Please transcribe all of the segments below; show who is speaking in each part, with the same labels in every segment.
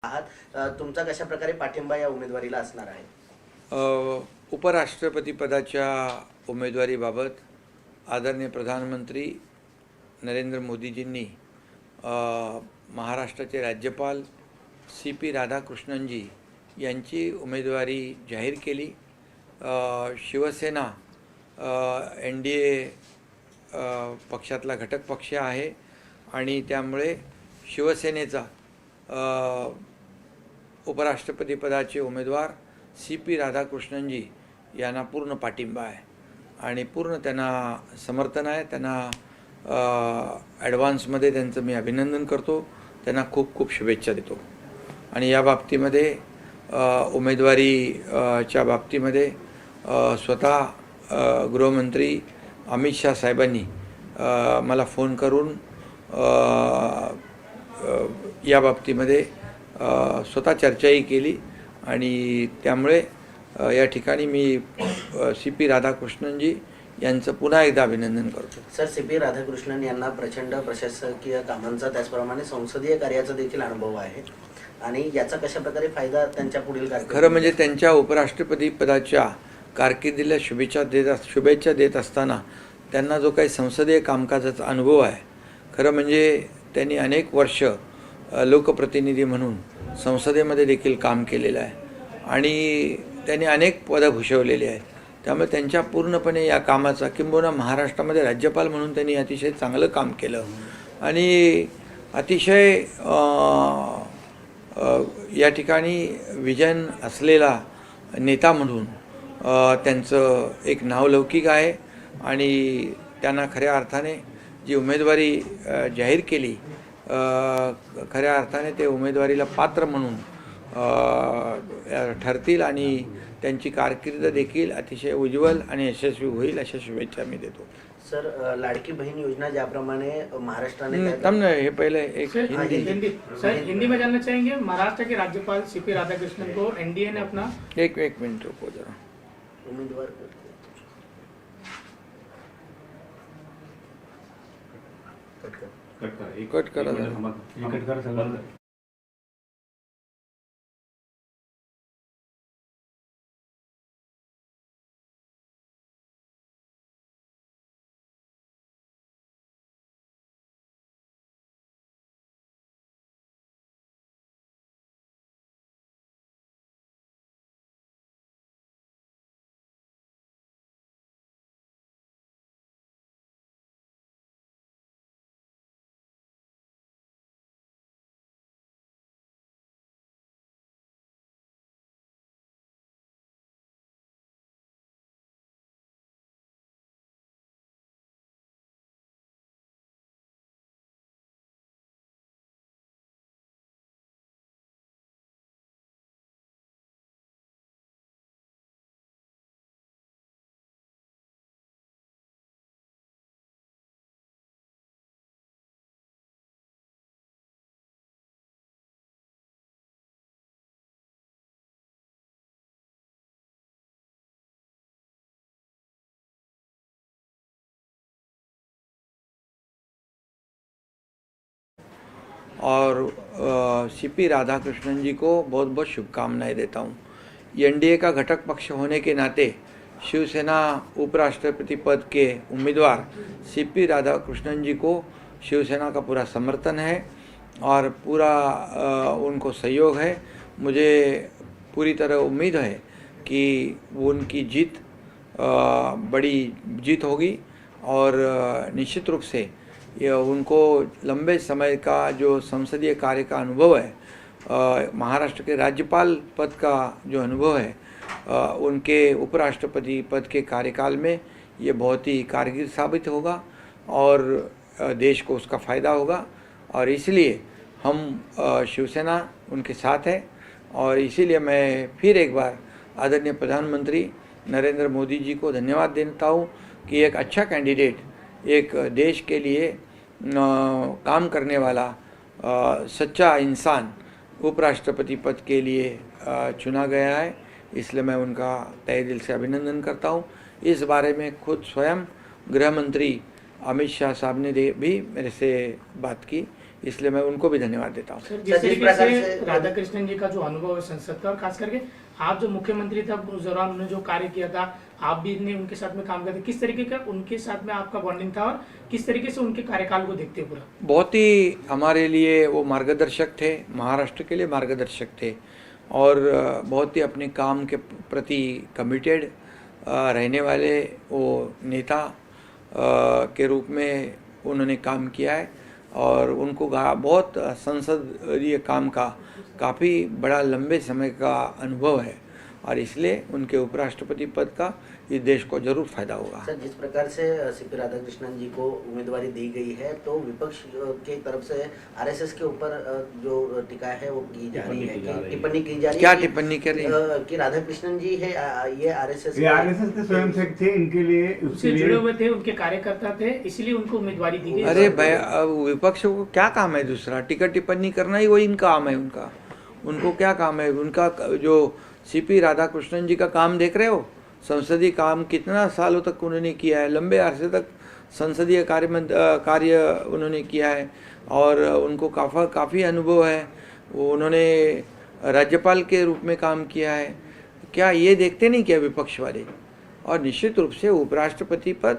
Speaker 1: आहात. तुमचा कशा प्रकारे पाठिंबा या उमेदवारीला असणार आहे?
Speaker 2: उपराष्ट्रपती पदाच्या उमेदवारीबाबत आदरणीय प्रधानमंत्री नरेंद्र मोदीजींनी महाराष्ट्राचे राज्यपाल CP राधाकृष्णनजी यांची उमेदवारी जाहीर केली. शिवसेना NDA पक्षातला घटक पक्ष आहे आणि त्यामुळे शिवसेनेचा उपराष्ट्रपती पदाचे उमेदवार CP राधाकृष्णनजी यांना पूर्ण पाठिंबा आहे आणि पूर्ण त्यांना समर्थन आहे. त्यांना ॲडव्हान्समध्ये त्यांचं मी अभिनंदन करतो. त्यांना खूप खूप शुभेच्छा देतो. आणि या बाबतीमध्ये उमेदवारीच्या बाबतीमध्ये स्वतः गृहमंत्री अमित शाह साहेबांनी मला फोन करून या बाबतीमध्ये स्वतः चर्चाही केली आणि त्यामुळे या ठिकाणी मी CP राधाकृष्णनजी यांचं पुन्हा एकदा अभिनंदन करतो.
Speaker 1: सर, CP राधाकृष्णन यांना प्रचंड प्रशासकीय कामांचा त्याचप्रमाणे संसदीय कार्याचा देखील अनुभव आहे आणि याचा कशा प्रकारे फायदा त्यांच्या पुढील
Speaker 2: खरं म्हणजे त्यांच्या उपराष्ट्रपती पदाच्या कारकिर्दीला शुभेच्छा देत असताना त्यांना जो काही संसदीय कामकाजाचा अनुभव आहे, खरं म्हणजे त्यांनी अनेक वर्ष लोकप्रतिनिधी म्हणून संसदेमध्ये देखील काम केलेलं आहे आणि त्यांनी अनेक पदं भूषवलेली आहेत. त्यामुळे त्यांच्या पूर्णपणे या कामाचा किंबहुना महाराष्ट्रामध्ये राज्यपाल म्हणून त्यांनी अतिशय चांगलं काम केलं आणि अतिशय या ठिकाणी विजन असलेला नेता म्हणून त्यांचं एक नावलौकिक आहे आणि त्यांना खऱ्या अर्थाने जी उमेदवारी जाहीर केली, खऱ्या अर्थाने ते उमेदवारीला पात्र म्हणून ठरतील आणि त्यांची कारकीर्द देखील अतिशय उज्ज्वल आणि यशस्वी होईल अशा शुभेच्छा मी देतो.
Speaker 1: सर, लाडकी बहीण योजना ज्याप्रमाणे महाराष्ट्राने
Speaker 2: तब न ये पहले एक
Speaker 3: हिंदी में जानना चाहेंगे। महाराष्ट्र के राज्यपाल CP राधाकृष्णन को NDA ने अपना
Speaker 2: एक मिनट रुको जरा.
Speaker 1: उमेदवार
Speaker 2: कट करा. और CP राधाकृष्णन जी को बहुत बहुत शुभकामनाएं देता हूँ. NDA का घटक पक्ष होने के नाते शिवसेना उपराष्ट्रपति पद के उम्मीदवार CP राधाकृष्णन जी को शिवसेना का पूरा समर्थन है और पूरा उनको सहयोग है. मुझे पूरी तरह उम्मीद है कि उनकी जीत बड़ी जीत होगी और निश्चित रूप से ये उनको लंबे समय का जो संसदीय कार्य का अनुभव है, महाराष्ट्र के राज्यपाल पद का जो अनुभव है, उनके उपराष्ट्रपति पद के कार्यकाल में ये बहुत ही कारगर साबित होगा और देश को उसका फ़ायदा होगा. और इसलिए हम शिवसेना उनके साथ है और इसीलिए मैं फिर एक बार आदरणीय प्रधानमंत्री नरेंद्र मोदी जी को धन्यवाद देता हूँ कि एक अच्छा कैंडिडेट, एक देश के लिए काम करने वाला सच्चा इंसान उपराष्ट्रपति पद के लिए चुना गया है. इसलिए मैं उनका तहे दिल से अभिनंदन करता हूँ. इस बारे में खुद स्वयं गृह मंत्री अमित शाह साहब ने भी मेरे से बात की इसलिए मैं उनको भी धन्यवाद देता हूँ।
Speaker 3: सर,
Speaker 1: सर,
Speaker 3: जिस
Speaker 1: जिस
Speaker 3: तरीके
Speaker 1: प्रकार
Speaker 3: से
Speaker 1: से
Speaker 3: राधाकृष्णन जी का जो अनुभव है संसद का, और खास करके आप जो मुख्यमंत्री था उस दौरान उन्होंने जो कार्य किया था, आप भी ने उनके साथ में काम किया था, किस तरीके का उनके साथ में आपका बॉन्डिंग था और किस तरीके से उनके कार्यकाल को देखते हो पूरा?
Speaker 2: बहुत ही हमारे लिए वो मार्गदर्शक थे, महाराष्ट्र के लिए मार्गदर्शक थे, और बहुत ही अपने काम के प्रति कमिटेड रहने वाले वो नेता के रूप में उन्होंने काम किया है। और उनको बहुत संसदीय काम का काफ़ी बड़ा लंबे समय का अनुभव है, और इसलिए उनके उपराष्ट्रपति पद का इस देश को जरूर फायदा होगा।
Speaker 1: सर, जिस प्रकार से सीपी राधाकृष्णन जी को उम्मीदवारी दी गई है, तो विपक्ष की तरफ से आरएसएस के ऊपर जो टीका है वो की जा रही है, टिप्पणी की जा रही है।
Speaker 2: क्या टिप्पणी कर रही है?
Speaker 1: कि राधाकृष्णन जी है ये आरएसएस
Speaker 4: के स्वयंसेवक थे, इनके लिए
Speaker 3: उससे जुड़े हुए थे, उनके कार्यकर्ता थे, इसलिए उनको उम्मीदवारी दी गई।
Speaker 2: अरे भाई, विपक्ष को क्या काम है दूसरा? टिका टिप्पणी करना ही वही इनका काम है। उनको क्या काम है? उनका जो सीपी राधाकृष्णन जी का काम देख रहे हो, संसदीय काम कितना सालों तक उन्होंने किया है, लंबे अरसे तक संसदीय कार्य उन्होंने किया है, और उनको काफ़ी अनुभव है। वो उन्होंने राज्यपाल के रूप में काम किया है। क्या ये देखते नहीं क्या विपक्ष वाले? और निश्चित रूप से उपराष्ट्रपति पद,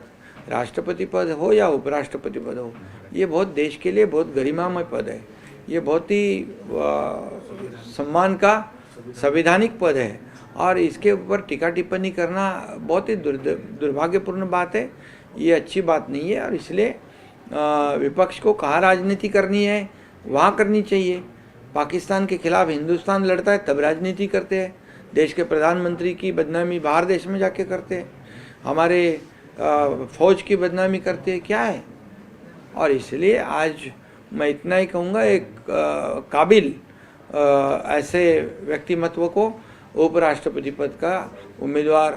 Speaker 2: राष्ट्रपति पद हो या उपराष्ट्रपति पद हो, ये बहुत देश के लिए बहुत गरिमामय पद है। ये बहुत ही सम्मान का संवैधानिक पद है, और इसके ऊपर टीका टिप्पणी करना बहुत ही दुर्भाग्यपूर्ण बात है। ये अच्छी बात नहीं है, और इसलिए विपक्ष को कहाँ राजनीति करनी है वहाँ करनी चाहिए। पाकिस्तान के खिलाफ हिंदुस्तान लड़ता है तब राजनीति करते हैं, देश के प्रधानमंत्री की बदनामी बाहर देश में जाके करते हैं, हमारे फौज की बदनामी करते हैं, क्या है? और इसलिए आज मैं इतना ही कहूँगा, एक काबिल ऐसे व्यक्तिमत्व को उपराष्ट्रपति पद का उम्मीदवार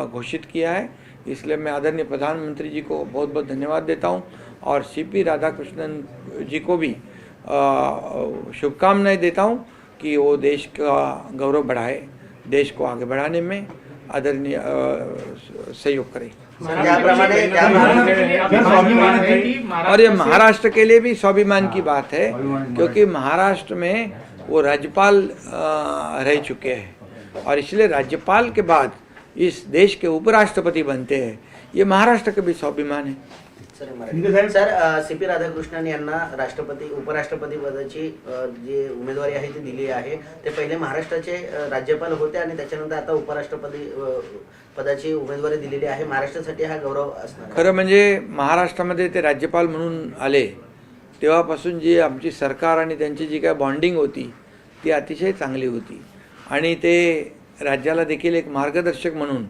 Speaker 2: घोषित किया है। इसलिए मैं आदरणीय प्रधानमंत्री जी को बहुत बहुत धन्यवाद देता हूं, और सीपी राधाकृष्णन जी को भी शुभकामनाएं देता हूं कि वो देश का गौरव बढ़ाए, देश को आगे बढ़ाने में आदरणीय सहयोग करें। और ये महाराष्ट्र के लिए भी स्वाभिमान की बात है, क्योंकि महाराष्ट्र में वो राज्यपाल रह चुके हैं, और इसलिए राज्यपाल के बाद इस देश के उपराष्ट्रपती बनते हैं, ये महाराष्ट्र का भी स्वाभिमान है।
Speaker 1: सर, सीपी राधाकृष्णन यांना उपराष्ट्रपती पदाची जी उमेदवारी आहे ती दिली आहे, ते पहिले महाराष्ट्राचे राज्यपाल होते आणि त्याच्यानंतर आता उपराष्ट्रपती पदाची उमेदवारी दिलेली आहे। महाराष्ट्रासाठी हा गौरव असणार।
Speaker 2: खरं म्हणजे महाराष्ट्रामध्ये ते राज्यपाल म्हणून आले तेव्हापासून जी आमची सरकार आणि त्यांची जी काय बॉन्डिंग होती ती अतिशय चांगली होती, आणि ते राज्याला देखील एक मार्गदर्शक म्हणून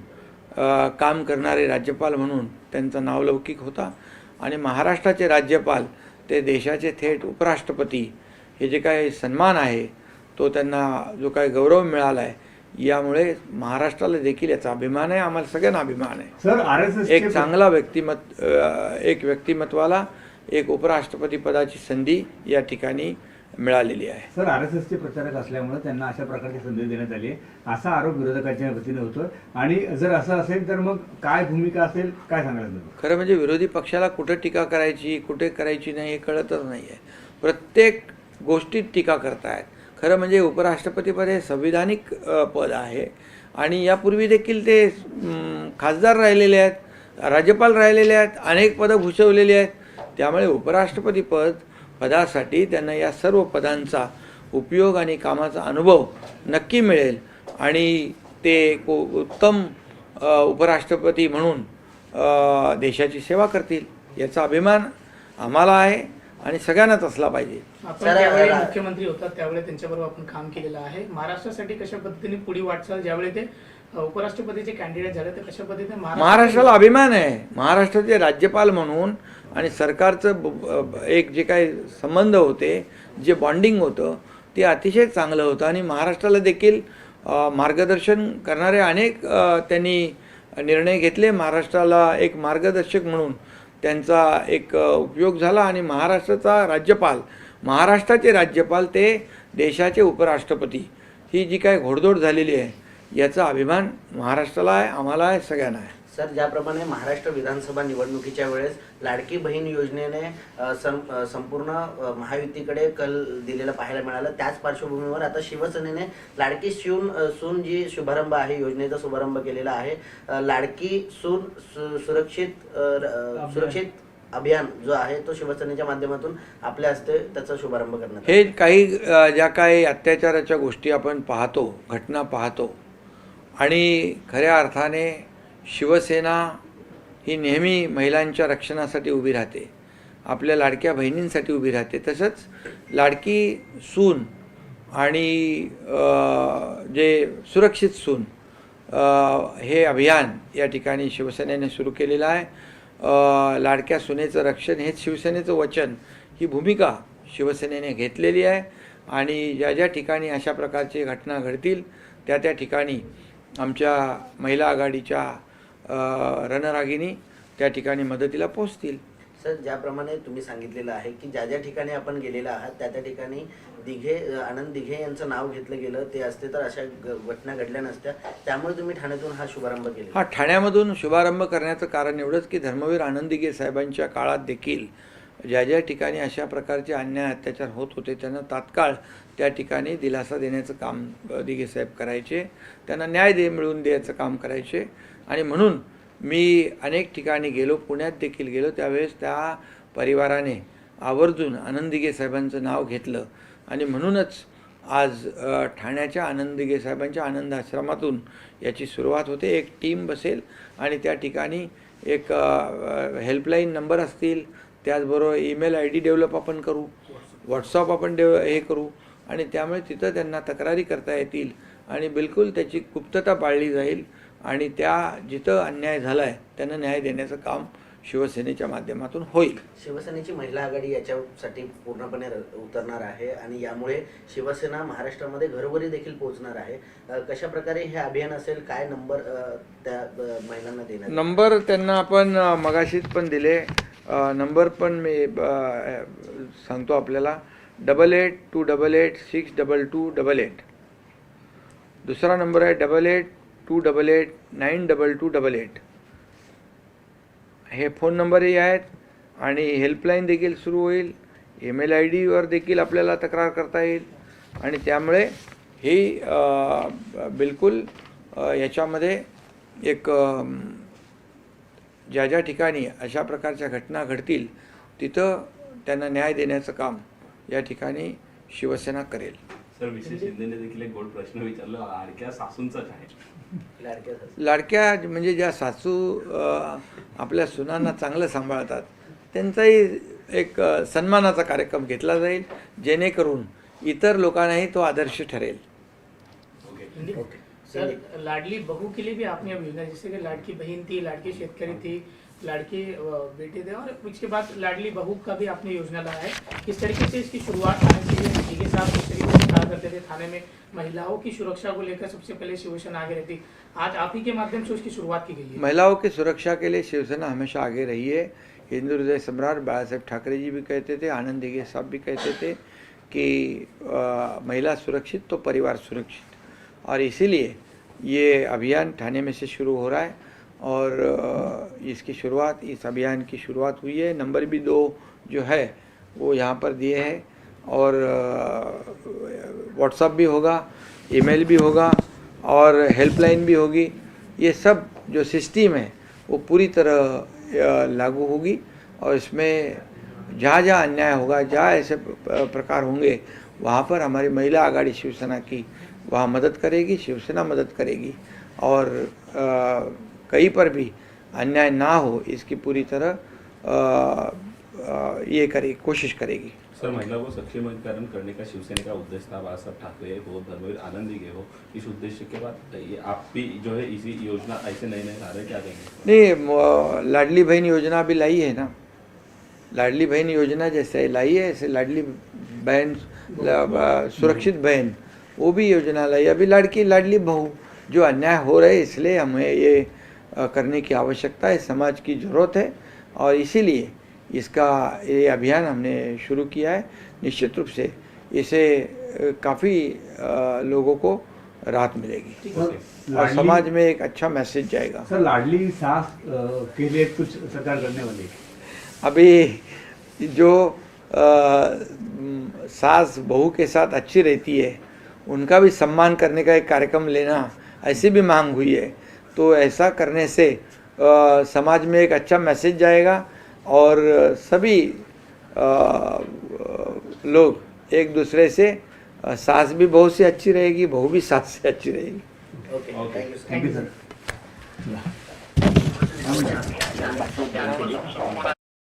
Speaker 2: काम करणारे राज्यपाल म्हणून त्यांचा नावलौकिक होता। आणि महाराष्ट्राचे राज्यपाल ते देशाचे थेट उपराष्ट्रपती हे जे काही सन्मान आहे तो त्यांना जो काही गौरव मिळाला आहे, यामुळे महाराष्ट्राला देखील याचा अभिमान आहे, आम्हाला सगळ्यांना अभिमान आहे।
Speaker 4: सर, आरएसएस
Speaker 2: एक चांगला व्यक्तिमत्वाला एक उपराष्ट्रपती पदाची संधी या ठिकाणी मिळालेली आहे।
Speaker 4: सर, आरएसएसचे प्रचारक असल्यामुळे त्यांना अशा प्रकारची संधी देण्यात आली आहे, असा आरोप विरोधकांच्या वतीने होतो, आणि जर असं असेल तर मग काय भूमिका असेल, काय सांगायला? खरं
Speaker 2: म्हणजे विरोधी पक्षाला कुठे टीका करायची कुठे करायची नाही हे कळतच नाही आहे, प्रत्येक गोष्टीत टीका करतायत। खरं म्हणजे उपराष्ट्रपती पद हे संविधानिक पद आहे, आणि यापूर्वी देखील ते खासदार राहिलेले आहेत, राज्यपाल राहिलेले आहेत, अनेक पदं भूषवलेली आहेत, त्यामुळे उपराष्ट्रपती पदासाठी त्यांना या सर्व पदांचा उपयोग आणि कामाचा अनुभव नक्की मिळेल, आणि ते उत्तम उपराष्ट्रपती म्हणून देशाची सेवा करतील, याचा अभिमान आम्हाला आहे आणि सगळ्यांनाच असला पाहिजे।
Speaker 3: आपण ज्यावेळी मुख्यमंत्री होतात त्यावेळी त्यांच्याबरोबर आपण काम केलेलं आहे। महाराष्ट्रासाठी कशा पद्धतीने पुढे वाटचाल, ज्यावेळी ते उपराष्ट्रपतीचे कॅन्डिडेट झाले तर कशा पद्धतीने
Speaker 2: महाराष्ट्राला अभिमान आहे, महाराष्ट्राचे राज्यपाल म्हणून, आणि सरकारचं एक जे काही संबंध होते, जे बॉन्डिंग होतं ते अतिशय चांगलं होतं, आणि महाराष्ट्राला देखील मार्गदर्शन करणारे अनेक त्यांनी निर्णय घेतले। महाराष्ट्राला एक मार्गदर्शक म्हणून त्यांचा एक उपयोग झाला, आणि महाराष्ट्राचे राज्यपाल ते देशाचे उपराष्ट्रपती, ही जी काही घोडदौड झालेली आहे याचा अभिमान महाराष्ट्राला आहे, आम्हाला आहे, सगळ्यांना आहे।
Speaker 1: सर, ज्याप्रमाणे महाराष्ट्र विधानसभा निवडणुकीच्या वेळेस लाडकी बहीण योजनेने संपूर्ण महायुतीकडे कल दिलेला पाहायला मिळालं, त्याच पार्श्वभूमीवर आता शिवसेनेने लाडकी सून जी शुभारंभ आहे, योजनेचा शुभारंभ केलेला आहे. लाडकी सून सुरक्षित अभियान जो आहे तो शिवसेनेच्या माध्यमातून आपल्या हस्ते त्याचा शुभारंभ करण्यात
Speaker 2: हे काही ज्या काही अत्याचाराच्या गोष्टी आपण पाहतो, घटना पाहतो, आणि खऱ्या अर्थाने शिवसेना ही नेहमी महिलांच्या रक्षणासाठी उभी राहते, आपल्या लाडक्या बहिणींसाठी उभी राहते. तसंच लाडकी सून आणि जे सुरक्षित सून हे अभियान या ठिकाणी शिवसेनेने सुरू केलेलं आहे. लाडक्या सुनेचं रक्षण हेच शिवसेनेचं वचन, ही भूमिका शिवसेनेने घेतलेली आहे. आणि ज्या ज्या ठिकाणी अशा प्रकारची घटना घडतील त्या ठिकाणी आमच्या महिला आघाडीच्या रणरागिणी त्या ठिकाणी मदतीला पोहोचतील.
Speaker 1: सर, ज्याप्रमाणे तुम्ही सांगितलेलं आहे की ज्या ज्या ठिकाणी आपण गेलेला आहात त्या ठिकाणी आनंद दिघे यांचं नाव घेतलं गेलं, ते असते तर अशा घटना घडल्या नसत्या, त्यामुळे तुम्ही ठाण्यातून हा शुभारंभ केला.
Speaker 2: हा, ठाण्यामधून शुभारंभ करण्याचं कारण एवढंच की धर्मवीर आनंद दिघे साहेबांच्या काळात देखील ज्या ज्या ठिकाणी अशा प्रकारचे अन्याय अत्याचार होत होते त्यांना तात्काळ त्या ठिकाणी दिलासा देण्याचं काम दिघे साहेब करायचे, त्यांना न्याय मिळवून द्यायचं काम करायचे. आणि म्हणून मी अनेक ठिकाणी गेलो, पुण्यात देखील गेलो, त्यावेळेस त्या परिवाराने आवर्जून आनंद दिघे साहेबांचं नाव घेतलं. आणि म्हणूनच आज ठाण्याच्या आनंद दिघे साहेबांच्या आनंद आश्रमातून याची सुरुवात होते. एक टीम बसेल आणि त्या ठिकाणी एक हेल्पलाईन नंबर असतील, त्याचबरोबर ईमेल ID डेव्हलप आपण करू, व्हॉट्सअप आपण हे करू, आणि त्यामुळे तिथं त्यांना तक्रारी करता येतील आणि बिलकुल त्याची गुप्तता पाळली जाईल. आणि जिथं अन्याय झाला आहे त्यांना न्याय देण्याचं काम शिवसेनेच्या माध्यमातून होईल.
Speaker 1: शिवसेनेची महिला आघाडी याच्यासाठी पूर्णपणे उतरणार आहे आणि यामुळे शिवसेना महाराष्ट्रामध्ये घरोघरी देखील पोहोचणार आहे. कशा प्रकारे हे अभियान असेल, काय नंबर त्या महिलांना देणार?
Speaker 2: नंबर त्यांना आपण मगाशीच पण दिले, नंबर पण मी सांगतो आपल्याला, 8828862288. दुसरा नंबर आहे 8828892288. हे फोन नंबरही आहेत आणि हेल्पलाईन देखील सुरू होईल. ईमेल IDवर देखील आपल्याला तक्रार करता येईल. आणि त्यामुळे ही बिलकुल याच्यामध्ये एक ज्या ज्या ठिकाणी अशा प्रकारच्या घटना घडतील तिथं त्यांना न्याय देण्याचं काम या ठिकाणी शिवसेना करेल.
Speaker 5: सर, विशेष शिंदेने देखील एक गोड प्रश्न विचारला, लाडक्या सासूंचा काय?
Speaker 2: लाडक्या म्हणजे ज्या सासू आपल्या सुनांना चांगलं सांभाळतात त्यांचाही एक सन्मानाचा कार्यक्रम घेतला जाईल, जेणेकरून इतर लोकांनाही तो आदर्श ठरेल.
Speaker 3: सर, लाडली बहू के लिए भी आपने अब योजना, जैसे कि लाडकी बहन थी, लाडकी शेतकरी थी, लाडके बेटे थे, और उसके बाद लाडली बहू का भी आपने योजना लाया है. किस तरीके से इसकी शुरुआत आने से दिघे साहब किस तरीके से कहा करते थे थाने में महिलाओं की सुरक्षा को लेकर सबसे पहले शिवसेना आगे रहती, आज आप ही के माध्यम से उसकी शुरुआत की गई है.
Speaker 2: महिलाओं की सुरक्षा के लिए शिवसेना हमेशा आगे रही है. हिंदू हृदय सम्राट बाला साहेब ठाकरे जी भी कहते थे, आनंद दिघे साहब भी कहते थे कि महिला सुरक्षित तो परिवार सुरक्षित, और इसीलिए ये अभियान थाने में से शुरू हो रहा है. और इसकी शुरुआत, इस अभियान की शुरुआत हुई है. नंबर भी 2 जो है वो यहाँ पर दिए हैं, और व्हाट्सअप भी होगा, ईमेल भी होगा और हेल्पलाइन भी होगी. ये सब जो सिस्टम है वो पूरी तरह लागू होगी, और इसमें जहाँ जहाँ अन्याय होगा, जहाँ ऐसे प्रकार होंगे, वहाँ पर हमारी महिला आघाड़ी शिवसेना की वहाँ मदद करेगी, शिवसेना मदद करेगी, और कहीं पर भी अन्याय ना हो इसकी पूरी तरह ये कोशिश करेगी.
Speaker 5: सर, महिला को सक्षमीकरण करने का शिवसेना का उद्देश्य था, बाला साहब ठाकरे हो, धर्मवीर आनंद दिघे हो, इस उद्देश्य के बाद ये आप भी जो है इसी योजना ऐसे नए ला रहे, क्या कहेंगे?
Speaker 2: नहीं, लाडली बहन योजना भी लाई है ना. लाडली बहन योजना जैसे लाई है, ऐसे लाडली बहन सुरक्षित बहन वो भी योजना लाई. अभी लाडली बहू जो अन्याय हो रहे, इसलिए हमें ये करने की आवश्यकता है, समाज की ज़रूरत है, और इसीलिए ये अभियान हमने शुरू किया है. निश्चित रूप से इसे काफ़ी लोगों को राहत मिलेगी
Speaker 3: ठीक
Speaker 4: है।
Speaker 2: और
Speaker 4: लाडली-
Speaker 2: समाज में एक अच्छा मैसेज जाएगा।
Speaker 4: सर लाडली सास के लिए कुछ सरकार करने वाली है?
Speaker 2: अभी जो सास बहू के साथ अच्छी रहती है उनका भी सम्मान करने का एक कार्यक्रम लेना ऐसी भी मांग हुई है, तो ऐसा करने से समाज में एक अच्छा मैसेज जाएगा और सभी लोग एक दूसरे से सास भी बहू से अच्छी रहेगी, बहू भी सास से अच्छी रहेगी।
Speaker 1: Okay thank you sir
Speaker 4: thank you sir.